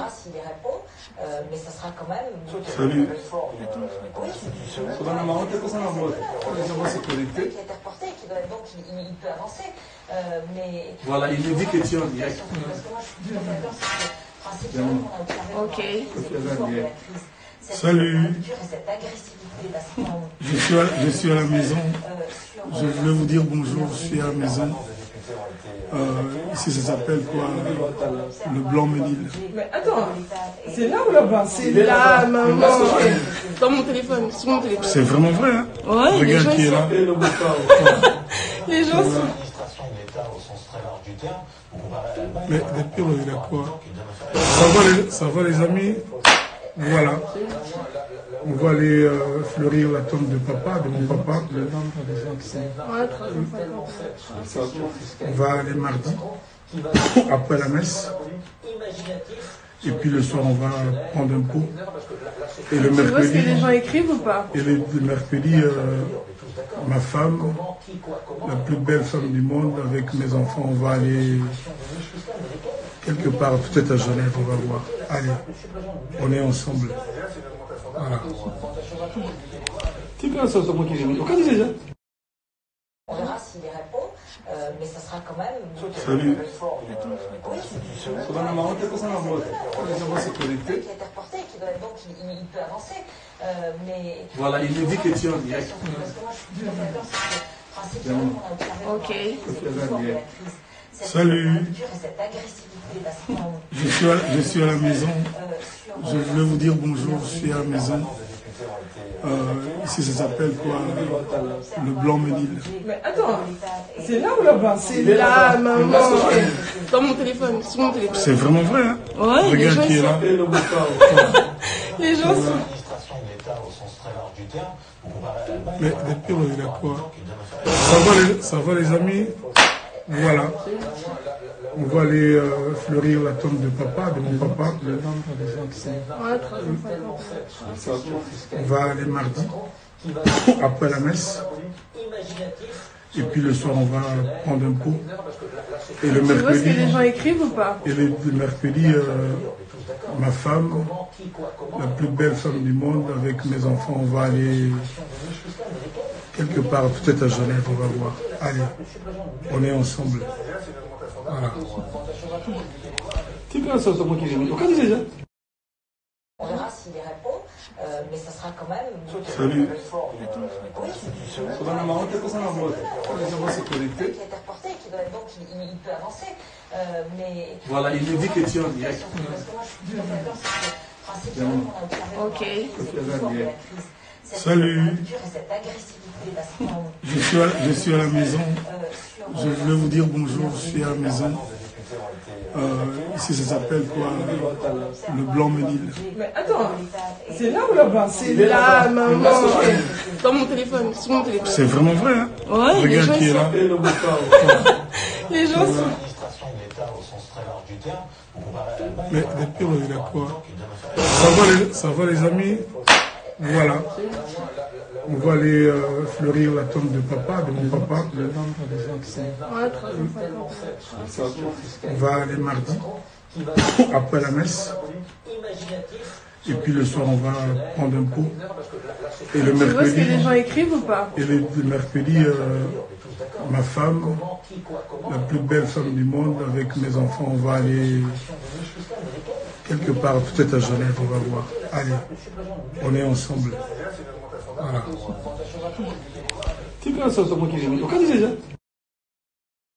verra s'il y répond, mais ça sera quand même... Salut. Oui, qui est interporté, qui doit donc il peut avancer, mais... Voilà, il me dit que tu es en direct. Parce que moi, je suis tout à fait d'accord, c'est que principalement, on a observé Ok. Salut. cette agressivité, parce qu'on... Je suis à la maison. Je voulais vous dire bonjour, je suis à la maison. Ici, ça s'appelle quoi? Le Blanc-Ménil. Mais attends, c'est là ou là-bas? C'est là, maman. Dans mon téléphone, sur mon téléphone. C'est vraiment vrai, hein? Ouais, Regarde qui est là. Les gens sont... Mais depuis, il a quoi? Ça va les amis? Voilà. On va aller fleurir la tombe de papa, de mon papa. On va aller mardi, après la messe. Et puis le soir, on va prendre un pot. Et le Tu vois ce que mercredi, les gens écrivent ou pas? et le mercredi, ma femme, la plus belle femme du monde, avec mes enfants, on va aller quelque part, peut-être à Genève, on va voir. Allez, on est ensemble. Voilà. On verra s'il y répond, mais ça sera quand même... Salut. Oui, qui est interporté, qui doit donc il peut avancer, mais... Voilà, il me dit que tu es en direct. Parce que moi, je suis tout à fait d'accord, c'est que principalement, on a observé... Ok. Salut. Cette agressivité, parce qu'on... Je suis à la maison. Je voulais vous dire bonjour, je suis à la maison. Ici, ça s'appelle quoi? Le Blanc-Ménil. Mais attends, c'est là ou là-bas? C'est là, maman. Dans mon téléphone, sur mon téléphone. C'est vraiment vrai, hein? Ouais, les Regarde gens qui est là. sont... Les gens sont... Mais depuis, il a quoi? Ça va les amis? Voilà. On va aller fleurir la tombe de papa, de mon papa. On va aller mardi, après la messe. Et puis le soir, on va prendre un pot. Et le Tu vois ce que mercredi, les gens écrivent ou pas? et le mercredi, ma femme, la plus belle femme du monde, avec mes enfants, on va aller quelque part, peut-être à Genève, on va voir. Allez, on est ensemble. Voilà. On verra s'il y répond, mais ça sera quand même... Salut. Oui, qui est interporté, qui doit donc il peut avancer, mais... Voilà, il me dit que tu es en direct. Parce que moi, je suis tout à fait d'accord, c'est que principalement, on a observé... Ok. Salut. Cette agressivité, parce qu'on... Je suis à la maison. Je voulais vous dire bonjour, je suis à la maison. Ici, ça s'appelle quoi? Le Blanc-Ménil. Mais attends, c'est là ou là-bas? C'est là, maman. Dans mon téléphone, sur mon téléphone. C'est vraiment vrai, hein? Ouais, les gens Regarde qui est là. sont... Les gens sont... Mais depuis, il a quoi? Ça va les amis? Voilà. On va aller fleurir la tombe de papa, de mon papa. On va aller mardi, après la messe. Et puis le soir, on va prendre un pot. Et le Tu vois ce que mercredi, les gens écrivent ou pas? et le mercredi, ma femme, la plus belle femme du monde, avec mes enfants, on va aller quelque part, peut-être à Genève, on va voir. Allez, on est ensemble. Voilà.